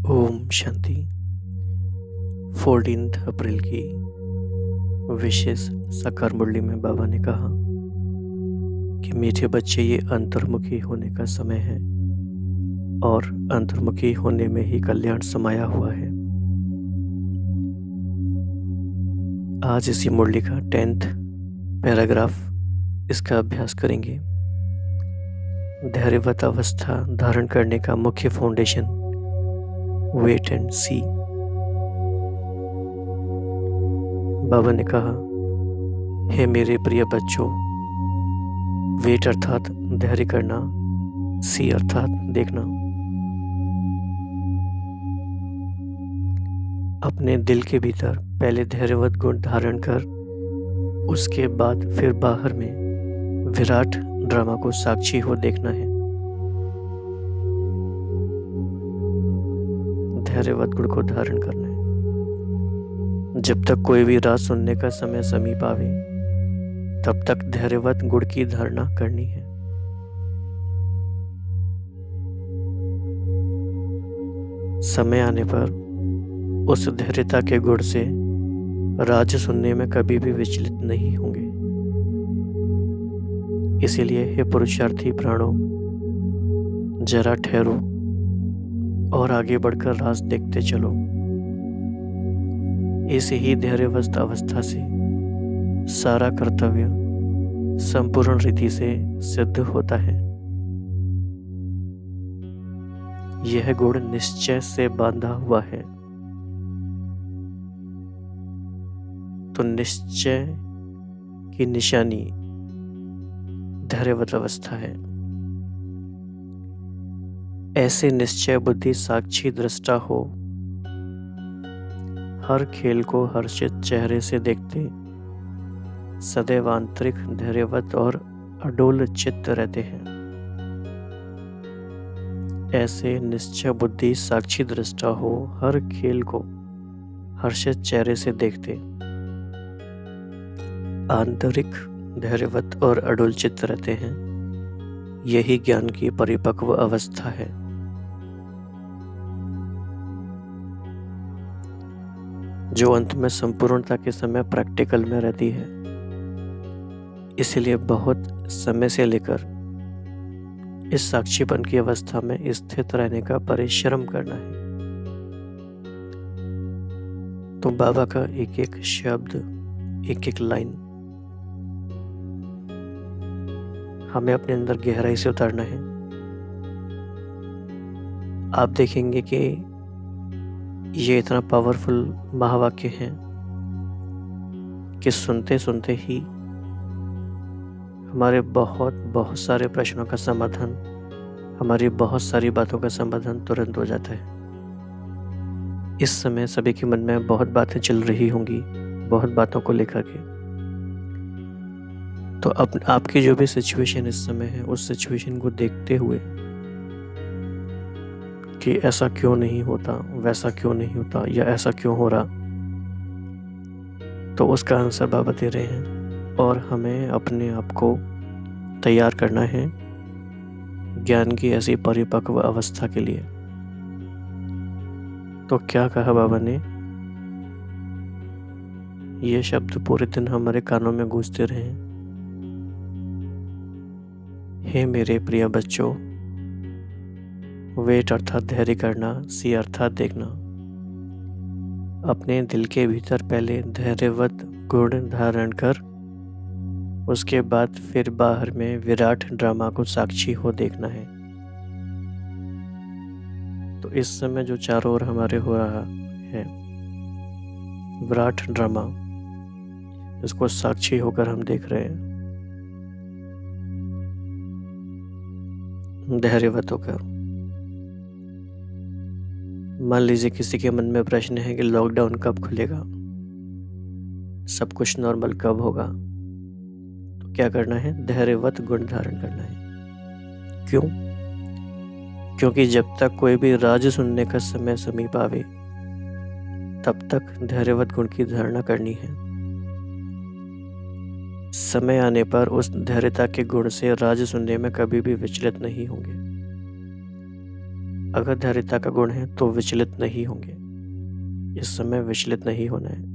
ओम शांति। 14 अप्रैल की विशेष साकार मुरली में बाबा ने कहा कि मीठे बच्चे, ये अंतर्मुखी होने का समय है और अंतर्मुखी होने में ही कल्याण समाया हुआ है। आज इसी मुरली का 10th पैराग्राफ इसका अभ्यास करेंगे। धैर्यवत अवस्था धारण करने का मुख्य फाउंडेशन वेट एंड सी। बाबा ने कहा, हे मेरे प्रिय बच्चों, वेट अर्थात धैर्य करना, सी अर्थात देखना। अपने दिल के भीतर पहले धैर्यवत गुण धारण कर उसके बाद फिर बाहर में विराट ड्रामा को साक्षी हो देखना है। धैर्यवत गुण को धारण करना है। जब तक कोई भी राज सुनने का समय समीप आवे तब तक धैर्यवत गुण की धारणा करनी है। समय आने पर उस धैर्यता के गुण से राज सुनने में कभी भी विचलित नहीं होंगे। इसीलिए हे पुरुषार्थी प्राणों, जरा ठहरो और आगे बढ़कर राज देखते चलो। इस ही धैर्यवस्थ अवस्था से सारा कर्तव्य संपूर्ण रीति से सिद्ध होता है। यह गुण निश्चय से बांधा हुआ है, तो निश्चय की निशानी धैर्यवत अवस्था है। ऐसे निश्चय बुद्धि साक्षी दृष्टा हो, हर खेल को हर्षित चेहरे से देखते, सदैव आंतरिक धैर्यवत और अडोल चित्त रहते हैं। ऐसे निश्चय बुद्धि साक्षी दृष्टा हो, हर खेल को हर्षित चेहरे से देखते, आंतरिक धैर्यवत और अडोल चित्त रहते हैं। यही ज्ञान की परिपक्व अवस्था है। जो अंत में संपूर्णता के समय प्रैक्टिकल में रहती है। इसलिए बहुत समय से लेकर इस साक्षीपन की अवस्था में स्थित रहने का परिश्रम करना है। तो बाबा का एक एक शब्द, एक एक लाइन हमें अपने अंदर गहराई से उतारना है। आप देखेंगे कि ये इतना पावरफुल महावाक्य है कि सुनते सुनते ही हमारे बहुत सारे प्रश्नों का समाधान, हमारी बहुत सारी बातों का समाधान तुरंत हो जाता है। इस समय सभी के मन में बहुत बातें चल रही होंगी, बहुत बातों को लेकर के। तो अब आपकी जो भी सिचुएशन इस समय है, उस सिचुएशन को देखते हुए कि ऐसा क्यों नहीं होता, वैसा क्यों नहीं होता, या ऐसा क्यों हो रहा, तो उसका आंसर बाबा दे रहे हैं। और हमें अपने आप को तैयार करना है ज्ञान की ऐसी परिपक्व अवस्था के लिए। तो क्या कहा बाबा ने? ये शब्द पूरे दिन हमारे कानों में गूंजते रहे। हे मेरे प्रिय बच्चों, वेट अर्थात धैर्य करना, सी अर्थात देखना। अपने दिल के भीतर पहले धैर्यवत गुण धारण कर उसके बाद फिर बाहर में विराट ड्रामा को साक्षी हो देखना है। तो इस समय जो चारों ओर हमारे हो रहा है विराट ड्रामा, इसको साक्षी होकर हम देख रहे हैं, धैर्यवत होकर। मान लीजिए किसी के मन में प्रश्न है कि लॉकडाउन कब खुलेगा, सब कुछ नॉर्मल कब होगा। तो क्या करना है? धैर्यवत गुण धारण करना है। क्यों? क्योंकि जब तक कोई भी राज सुनने का समय समीप आवे तब तक धैर्यवत गुण की धारणा करनी है। समय आने पर उस धैर्यता के गुण से राज सुनने में कभी भी विचलित नहीं होंगे। अगर धैर्यता का गुण है तो विचलित नहीं होंगे। इस समय विचलित नहीं होना है।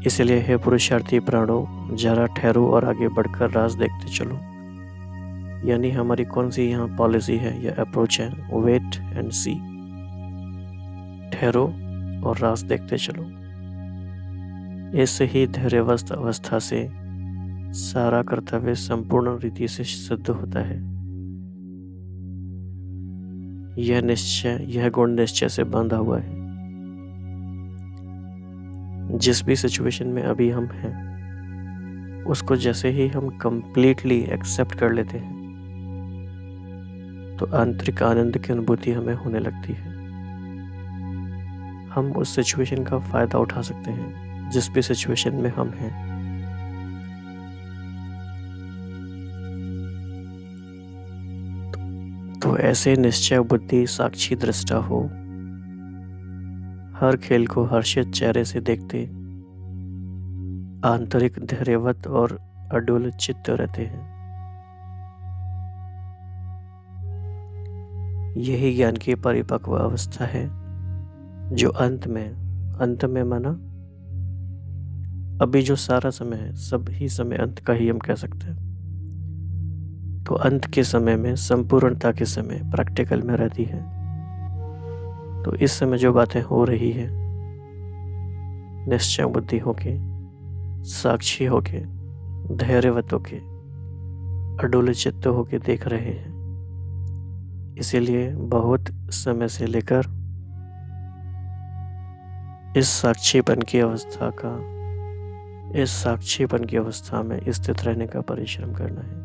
इसलिए हे पुरुषार्थी प्राणों, जरा ठहरो और आगे बढ़कर राज देखते चलो। यानी हमारी कौन सी यहाँ पॉलिसी है या अप्रोच है? वेट एंड सी। ठहरो और राज देखते चलो। इससे ही धैर्यवस्थ अवस्था से सारा कर्तव्य संपूर्ण रीति से सिद्ध होता है। यह गुण निश्चय से बांधा हुआ है। जिस भी सिचुएशन में अभी हम हैं, उसको जैसे ही हम कंप्लीटली एक्सेप्ट कर लेते हैं तो आंतरिक आनंद की अनुभूति हमें होने लगती है। हम उस सिचुएशन का फायदा उठा सकते हैं जिस भी सिचुएशन में हम हैं। तो ऐसे निश्चय बुद्धि साक्षी दृष्टा हो, हर खेल को हर्षित चेहरे से देखते, आंतरिक धैर्यवत और अडोल चित्त रहते हैं। यही ज्ञान की परिपक्व अवस्था है, जो अंत में माना अभी जो सारा समय है, सब ही समय अंत का ही हम कह सकते हैं। तो अंत के समय में, संपूर्णता के समय प्रैक्टिकल में रहती है। तो इस समय जो बातें हो रही है, निश्चय बुद्धि होके, साक्षी होके, धैर्यवत होके, अडोल चित्त होके देख रहे हैं। इसीलिए बहुत समय से लेकर इस साक्षीपन की अवस्था में स्थित रहने का परिश्रम करना है।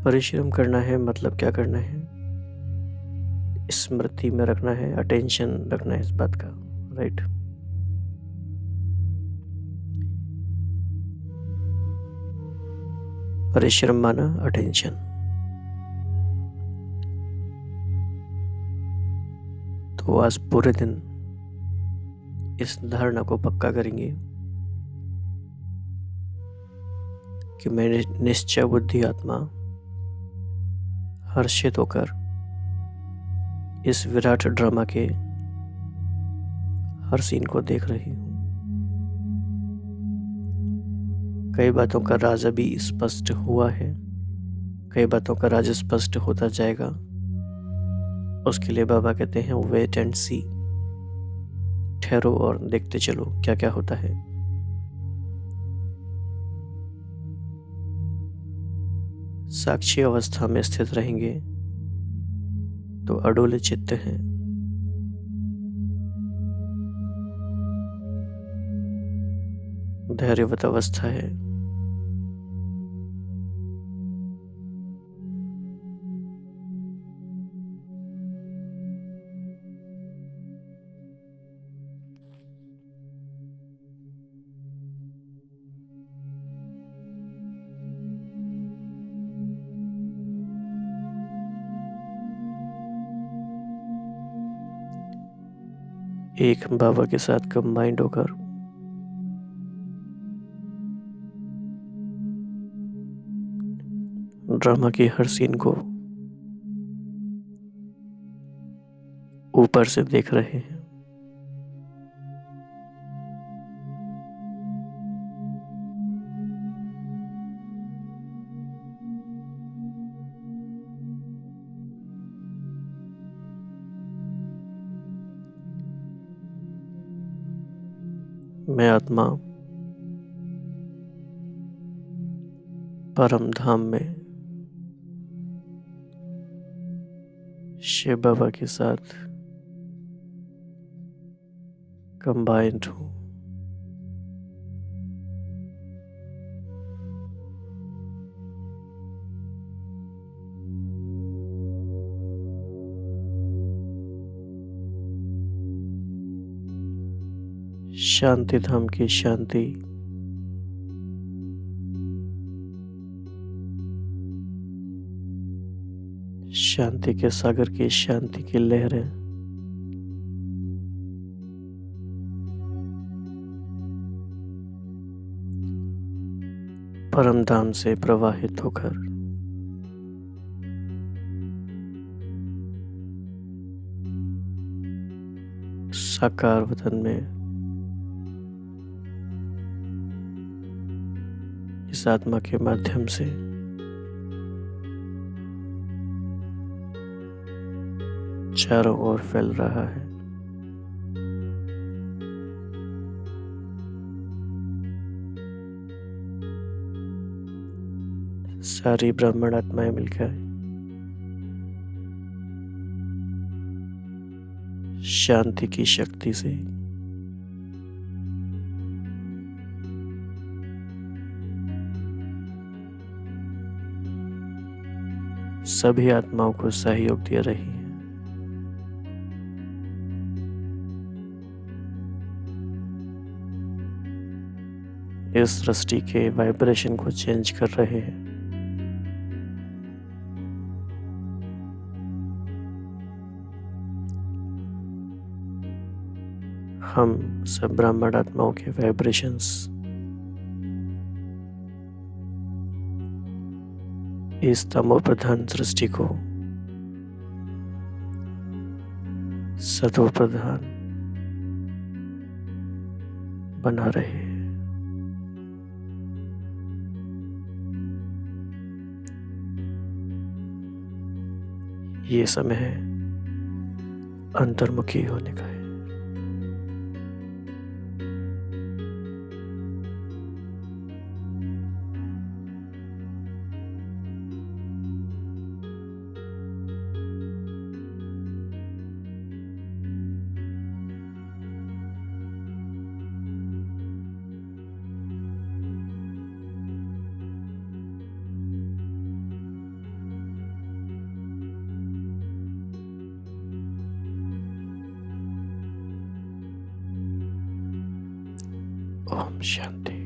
परिश्रम करना है मतलब क्या करना है? स्मृति में रखना है, अटेंशन रखना है इस बात का, राइट। परिश्रम माना अटेंशन। तो आज पूरे दिन इस धारणा को पक्का करेंगे कि मैं निश्चय बुद्धि आत्मा हर्षित होकर इस विराट ड्रामा के हर सीन को देख रही हूँ। कई बातों का राज अभी स्पष्ट हुआ है, कई बातों का राज स्पष्ट होता जाएगा। उसके लिए बाबा कहते हैं वेट एंड सी, ठहरो और देखते चलो क्या क्या होता है। साक्षी अवस्था में स्थित रहेंगे तो अडोल चित्त हैं। धैर्यवत अवस्था है। एक बाबा के साथ कंबाइंड होकर ड्रामा की हर सीन को ऊपर से देख रहे हैं। मैं आत्मा परम धाम में शिव बाबा के साथ कंबाइंड हूँ। शांति धाम की शांति, शांति के सागर की शांति की लहरें परम धाम से प्रवाहित होकर साकार वतन में इस आत्मा के माध्यम से चारों ओर फैल रहा है। सारी ब्राह्मण आत्माएं मिलकर शांति की शक्ति से सभी आत्माओं को सहयोग दे रही है। इस सृष्टि के वाइब्रेशन को चेंज कर रहे हैं। हम सब ब्राह्मण आत्माओं के वाइब्रेशंस इस तमो प्रधान सृष्टि को सतो प्रधान बना रहे हैं। ये समय है अंतर्मुखी होने का है। ओम शांति।